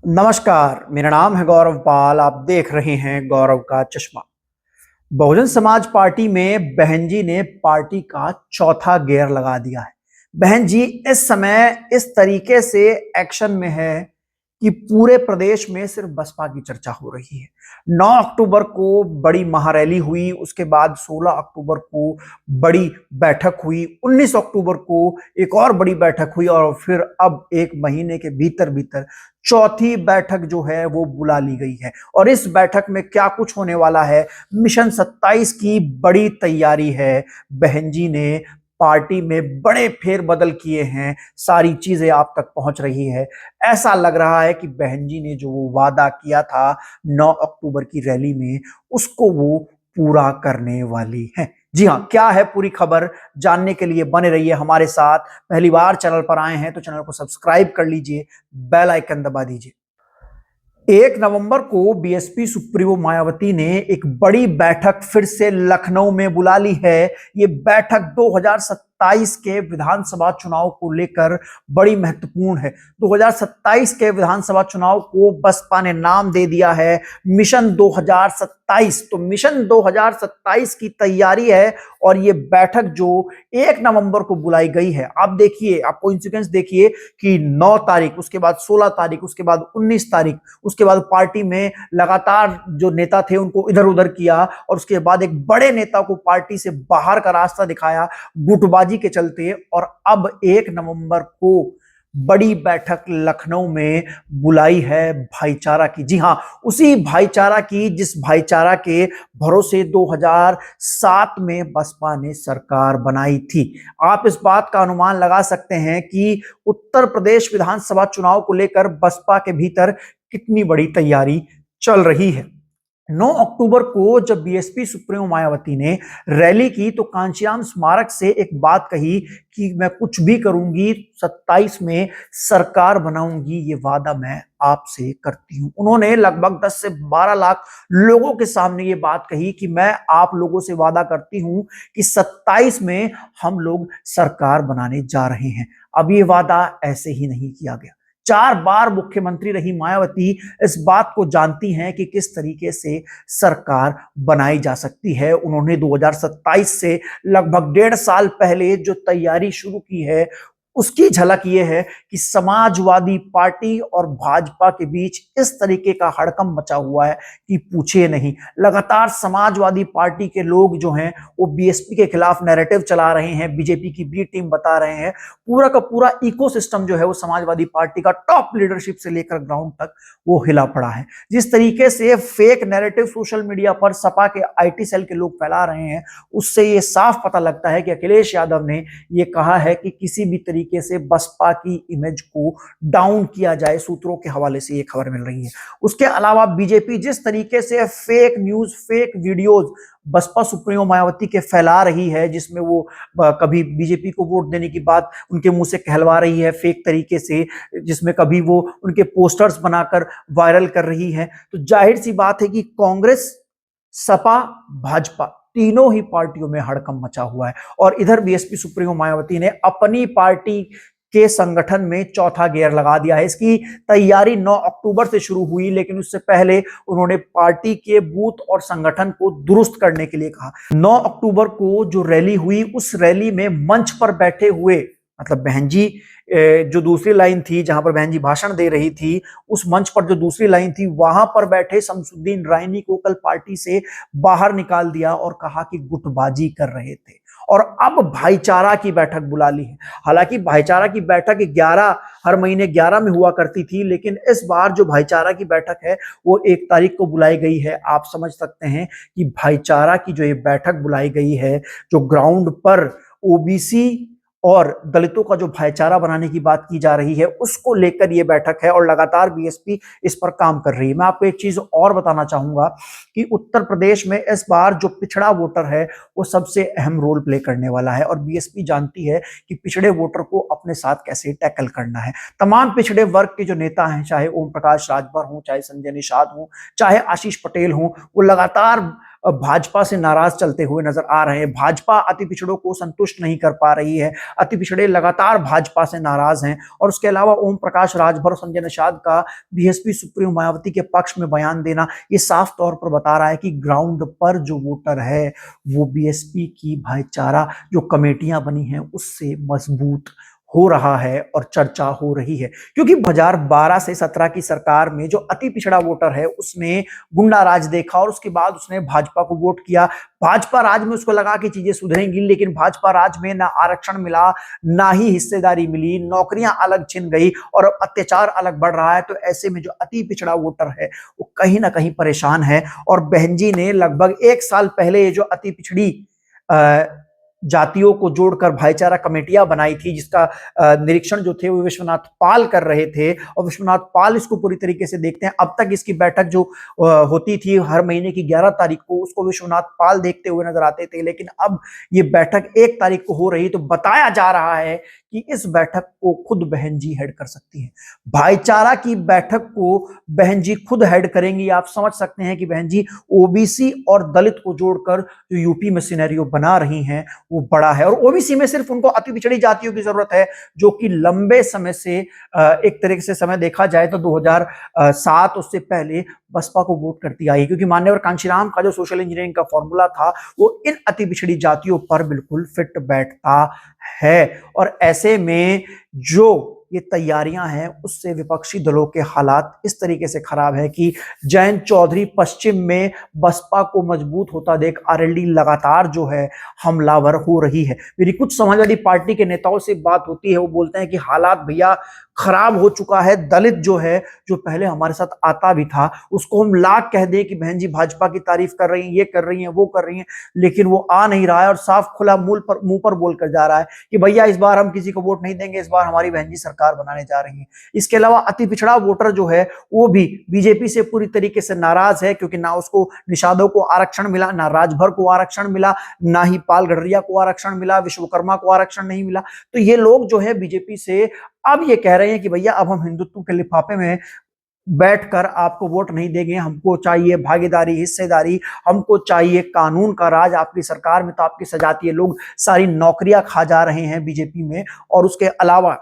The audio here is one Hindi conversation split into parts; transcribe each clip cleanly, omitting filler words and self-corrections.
नमस्कार, मेरा नाम है गौरव पाल। आप देख रहे हैं गौरव का चश्मा। बहुजन समाज पार्टी में बहन जी ने पार्टी का चौथा गियर लगा दिया है। बहन जी इस समय इस तरीके से एक्शन में है कि पूरे प्रदेश में सिर्फ बसपा की चर्चा हो रही है। 9 अक्टूबर को बड़ी महारैली हुई, उसके बाद 16 अक्टूबर को बड़ी बैठक हुई, 19 अक्टूबर को एक और बड़ी बैठक हुई और फिर अब एक महीने के भीतर भीतर चौथी बैठक जो है वो बुला ली गई है। और इस बैठक में क्या कुछ होने वाला है, मिशन 27 की बड़ी तैयारी है। बहन जी ने पार्टी में बड़े फेरबदल किए हैं, सारी चीजें आप तक पहुंच रही है। ऐसा लग रहा है कि बहन जी ने जो वो वादा किया था 9 अक्टूबर की रैली में, उसको वो पूरा करने वाली है। जी हाँ, क्या है पूरी खबर जानने के लिए बने रहिए हमारे साथ। पहली बार चैनल पर आए हैं तो चैनल को सब्सक्राइब कर लीजिए, बेल आइकन दबा दीजिए। 1 नवंबर को बीएसपी सुप्रीमो मायावती ने एक बड़ी बैठक फिर से लखनऊ में बुला ली है। ये बैठक 2027 के विधानसभा चुनाव को लेकर बड़ी महत्वपूर्ण है। 2027 के विधानसभा चुनाव को बसपा ने नाम दे दिया है मिशन 2027। तो मिशन 2027 की तैयारी है और ये बैठक जो 1 नवंबर को बुलाई गई है, आप देखिए, आप कोइंसिडेंस देखिए कि 9 तारीख, उसके बाद 16 तारीख, उसके बाद 19 तारीख, उसके बाद पार्टी में लगातार जो नेता थे उनको इधर उधर किया और उसके बाद एक बड़े नेता को पार्टी से बाहर का रास्ता दिखाया गुटबाजी के चलते। और अब 1 नवंबर को बड़ी बैठक लखनऊ में बुलाई है भाईचारा की। जी हां, उसी भाईचारा की जिस भाईचारा के भरोसे 2007 में बसपा ने सरकार बनाई थी। आप इस बात का अनुमान लगा सकते हैं कि उत्तर प्रदेश विधानसभा चुनाव को लेकर बसपा के भीतर कितनी बड़ी तैयारी चल रही है। 9 अक्टूबर को जब बीएसपी सुप्रीमो मायावती ने रैली की तो कांचीराम स्मारक से एक बात कही कि मैं कुछ भी करूंगी, 27 में सरकार बनाऊंगी, ये वादा मैं आपसे करती हूं। उन्होंने लगभग 10 से 12 लाख लोगों के सामने ये बात कही कि मैं आप लोगों से वादा करती हूं कि 27 में हम लोग सरकार बनाने जा रहे हैं। अब ये वादा ऐसे ही नहीं किया गया। 4 बार मुख्यमंत्री रही मायावती इस बात को जानती हैं कि किस तरीके से सरकार बनाई जा सकती है। उन्होंने 2027 से लगभग 1.5 साल पहले जो तैयारी शुरू की है, उसकी झलक ये है कि समाजवादी पार्टी और भाजपा के बीच इस तरीके का हड़कंप मचा हुआ है कि पूछिए नहीं। लगातार समाजवादी पार्टी के लोग जो हैं वो बीएसपी के खिलाफ नैरेटिव चला रहे हैं, बीजेपी की बी टीम बता रहे हैं। पूरा का पूरा इकोसिस्टम जो है वो समाजवादी पार्टी का टॉप लीडरशिप से लेकर ग्राउंड तक वो हिला पड़ा है। जिस तरीके से फेक नैरेटिव सोशल मीडिया पर सपा के आईटी सेल के लोग फैला रहे हैं, उससे ये साफ पता लगता है कि अखिलेश यादव ने ये कहा है कि किसी भी तरीके से बसपा की इमेज को डाउन किया जाए। सूत्रों के हवाले से ये खबर मिल रही है। उसके अलावा बीजेपी जिस तरीके से fake news, fake videos Baspa supremo Mayawati के फैला रही है, जिसमें वो कभी बीजेपी को वोट देने की बात उनके मुंह से कहलवा रही है फेक तरीके से, जिसमें कभी वो उनके पोस्टर्स बनाकर वायरल कर रही है, तो जाहिर सी बात है कि कांग्रेस, सपा, भाजपा तीनों ही पार्टियों में हड़कंप मचा हुआ है। और इधर बीएसपी सुप्रीमो मायावती ने अपनी पार्टी के संगठन में चौथा गियर लगा दिया है। इसकी तैयारी 9 अक्टूबर से शुरू हुई, लेकिन उससे पहले उन्होंने पार्टी के बूथ और संगठन को दुरुस्त करने के लिए कहा। 9 अक्टूबर को जो रैली हुई, उस रैली में मंच पर बैठे हुए, मतलब बहन जी जो दूसरी लाइन थी जहां पर बहन जी भाषण दे रही थी, उस मंच पर जो दूसरी लाइन थी वहां पर बैठे शमसुद्दीन रायनी को कल पार्टी से बाहर निकाल दिया और कहा कि गुटबाजी कर रहे थे। और अब भाईचारा की बैठक बुला ली है। हालांकि भाईचारा की बैठक 11 हर महीने 11 में हुआ करती थी, लेकिन इस बार जो भाईचारा की बैठक है वो 1 तारीख को बुलाई गई है। आप समझ सकते हैं कि भाईचारा की जो ये बैठक बुलाई गई है, जो ग्राउंड पर ओबीसी और दलितों का जो भाईचारा बनाने की बात की जा रही है, उसको लेकर यह बैठक है और लगातार बीएसपी इस पर काम कर रही है। मैं आपको एक चीज और बताना चाहूंगा कि उत्तर प्रदेश में इस बार जो पिछड़ा वोटर है वो सबसे अहम रोल प्ले करने वाला है और बीएसपी जानती है कि पिछड़े वोटर को अपने साथ कैसे टैकल करना है। तमाम पिछड़े वर्ग के जो नेता हैं, चाहे ओम प्रकाश राजभर हो, चाहे संजय निषाद हो, चाहे आशीष पटेल हो, वो लगातार भाजपा से नाराज चलते हुए नजर आ रहे हैं। भाजपा अति पिछड़ों को संतुष्ट नहीं कर पा रही है, अति पिछड़े लगातार भाजपा से नाराज हैं। और उसके अलावा ओम प्रकाश राजभर और संजय निषाद का बीएसपी सुप्रीमो मायावती के पक्ष में बयान देना ये साफ तौर पर बता रहा है कि ग्राउंड पर जो वोटर है वो बीएसपी की भाईचारा जो कमेटियां बनी हैं उससे मजबूत हो रहा है और चर्चा हो रही है। क्योंकि 2012 से 17 की सरकार में जो अति पिछड़ा वोटर है उसने गुंडा राज देखा और उसके बाद उसने भाजपा को वोट किया। भाजपा राज में उसको लगा कि चीजें सुधरेंगी, लेकिन भाजपा राज में ना आरक्षण मिला, ना ही हिस्सेदारी मिली, नौकरियां अलग छिन गई और अब अत्याचार अलग बढ़ रहा है। तो ऐसे में जो अति पिछड़ा वोटर है वो कहीं ना कहीं परेशान है। और बहन जी ने लगभग 1 साल पहले ये जो अति पिछड़ी जातियों को जोड़कर भाईचारा कमेटियां बनाई थी, जिसका निरीक्षण जो थे वो विश्वनाथ पाल कर रहे थे और विश्वनाथ पाल इसको पूरी तरीके से देखते हैं। अब तक इसकी बैठक जो होती थी हर महीने की 11 तारीख को, उसको विश्वनाथ पाल देखते हुए नजर आते थे, लेकिन अब ये बैठक 1 तारीख को हो रही तो बताया जा रहा है कि इस बैठक को खुद बहन जी हेड कर सकती हैं। भाईचारा की बैठक को बहन जी खुद हेड करेंगी। आप समझ सकते हैं कि बहन जी ओबीसी और दलित को जोड़कर जो यूपी में सिनेरियो बना रही हैं वो बड़ा है। और ओबीसी में सिर्फ उनको अति पिछड़ी जातियों की जरूरत है, जो कि लंबे समय से एक तरीके से समय देखा जाए तो 2007 उससे पहले बसपा को वोट करती आई, क्योंकि मान्यवर कांशीराम का जो सोशल इंजीनियरिंग का फॉर्मूला था वो इन अति पिछड़ी जातियों पर बिल्कुल फिट बैठता है। और ऐसे में जो ये तैयारियां हैं उससे विपक्षी दलों के हालात इस तरीके से खराब है कि जयंत चौधरी पश्चिम में बसपा को मजबूत होता देख आरएलडी लगातार जो है हमलावर हो रही है। मेरी कुछ समाजवादी पार्टी के नेताओं से बात होती है, वो बोलते हैं कि हालात भैया खराब हो चुका है। दलित जो है, जो पहले हमारे साथ आता भी था, उसको हम लाख कह दें कि बहन जी भाजपा की तारीफ कर रही हैं, ये कर रही हैं, वो कर रही हैं, लेकिन वो आ नहीं रहा है और साफ खुला मुंह पर बोलकर जा रहा है कि भैया इस बार हम किसी को वोट नहीं देंगे, इस बार हमारी बहन जी सरकार बनाने जा रही है। इसके अलावा अति पिछड़ा वोटर जो है वो भी बीजेपी से पूरी तरीके से नाराज है, क्योंकि ना उसको निषादों को आरक्षण मिला, ना राजभर को आरक्षण मिला, ना ही पाल गडरिया को आरक्षण मिला, विश्वकर्मा को आरक्षण नहीं मिला। तो ये लोग जो है बीजेपी से अब ये कह रहे हैं कि भैया अब हम हिंदुत्व के लिफाफे में बैठकर आपको वोट नहीं देंगे, हमको चाहिए भागीदारी, हिस्सेदारी, हमको चाहिए कानून का राज। आपकी सरकार में तो आपकी सजातीय लोग सारी नौकरियां खा जा रहे हैं बीजेपी में, और उसके अलावा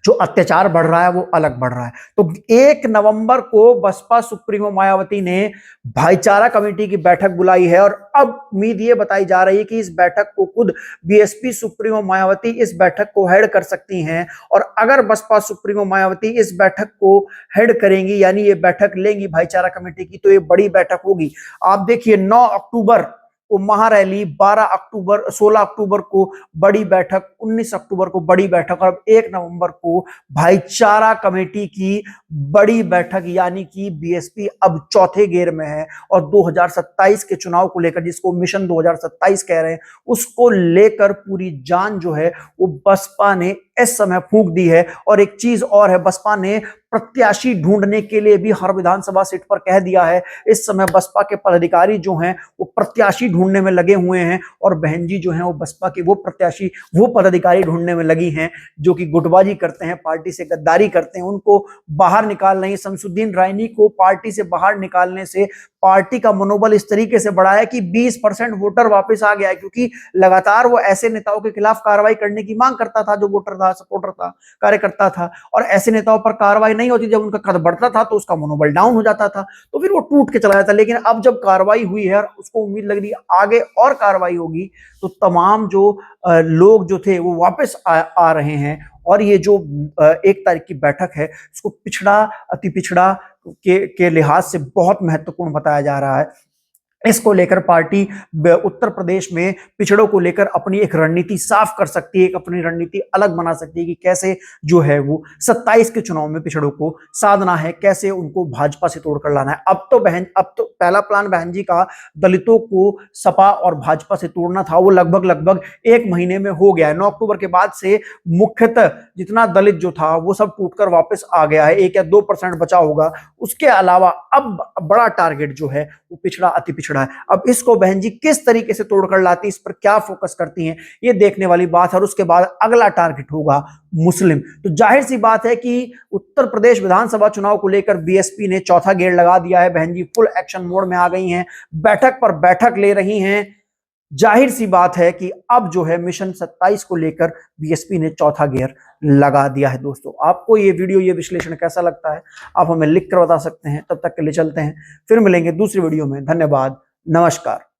जो अत्याचार बढ़ रहा है वो अलग बढ़ रहा है। तो 1 नवंबर को बसपा सुप्रीमो मायावती ने भाईचारा कमेटी की बैठक बुलाई है और अब उम्मीद ये बताई जा रही है कि इस बैठक को खुद बीएसपी सुप्रीमो मायावती इस बैठक को हेड कर सकती हैं। और अगर बसपा सुप्रीमो मायावती इस बैठक को हेड करेंगी, यानी ये बैठक लेंगी भाईचारा कमेटी की, तो ये बड़ी बैठक होगी। आप देखिए 9 अक्टूबर को महारैली, 16 अक्टूबर को बड़ी बैठक, 19 अक्टूबर को बड़ी बैठक और अब 1 नवंबर को भाईचारा कमेटी की बड़ी बैठक, यानी कि बीएसपी अब चौथे गियर में है। और 2027 के चुनाव को लेकर, जिसको मिशन 2027 कह रहे हैं, उसको लेकर पूरी जान जो है वो बसपा ने इस समय फूंक दी है। और एक चीज और है, बसपा ने प्रत्याशी ढूंढने के लिए भी हर विधानसभा सीट पर कह दिया है। इस समय बसपा के पदाधिकारी जो हैं वो प्रत्याशी ढूंढने में लगे हुए हैं और बहन जी जो हैं वो बसपा के वो प्रत्याशी, वो पदाधिकारी ढूंढने में लगी हैं जो कि गुटबाजी करते हैं, पार्टी से गद्दारी करते हैं, उनको बाहर निकाल रही है। शमसुद्दीन रायनी को पार्टी से बाहर निकालने से पार्टी का मनोबल इस तरीके से बढ़ा है कि 20% वोटर वापस आ गया है, क्योंकि लगातार वो ऐसे नेताओं के खिलाफ कार्रवाई करने की मांग करता था जो वोटर था, सपोर्टर था, कार्यकर्ता था, और ऐसे नेताओं पर कार्रवाई नहीं होती, जब उनका कद बढ़ता था तो उसका मनोबल डाउन हो जाता था, तो फिर वो टूट के चला जाता। लेकिन अब जब कार्रवाई हुई है और उसको उम्मीद लग रही है आगे और कार्रवाई होगी, तो तमाम जो लोग जो थे वो वापस आ रहे हैं। और ये जो 1 तारीख की बैठक है, इसको पिछड़ा, अति पिछड़ा के लिहाज से बहुत महत्वपूर्ण बताया जा रहा है। इसको लेकर पार्टी उत्तर प्रदेश में पिछड़ों को लेकर अपनी एक रणनीति साफ कर सकती है, एक अपनी रणनीति अलग बना सकती है कि कैसे जो है वो 27 के चुनाव में पिछड़ों को साधना है, कैसे उनको भाजपा से तोड़कर लाना है। अब तो पहला प्लान बहन जी का दलितों को सपा और भाजपा से तोड़ना था, वो लगभग 1 महीने में हो गया है। 9 अक्टूबर के बाद से मुख्यतः जितना दलित जो था वो सब टूटकर वापस आ गया है, 1 या 2% बचा होगा। उसके अलावा अब बड़ा टारगेट जो है वो पिछड़ा, अति पिछड़ा पिछड़ा है। अब इसको बहन जी किस तरीके से तोड़कर लाती, इस पर क्या फोकस करती हैं, ये देखने वाली बात है। और उसके बाद अगला टारगेट होगा मुस्लिम। तो जाहिर सी बात है कि उत्तर प्रदेश विधानसभा चुनाव को लेकर बीएसपी ने चौथा गेयर लगा दिया है। बहन जी फुल एक्शन मोड में आ गई हैं, बैठक पर बैठक ले रही हैं। जाहिर सी बात है कि अब जो है मिशन 27 को लेकर बीएसपी ने चौथा गियर लगा दिया है। दोस्तों आपको ये वीडियो, ये विश्लेषण कैसा लगता है, आप हमें लिख कर बता सकते हैं। तब तक के लिए चलते हैं, फिर मिलेंगे दूसरी वीडियो में। धन्यवाद, नमस्कार।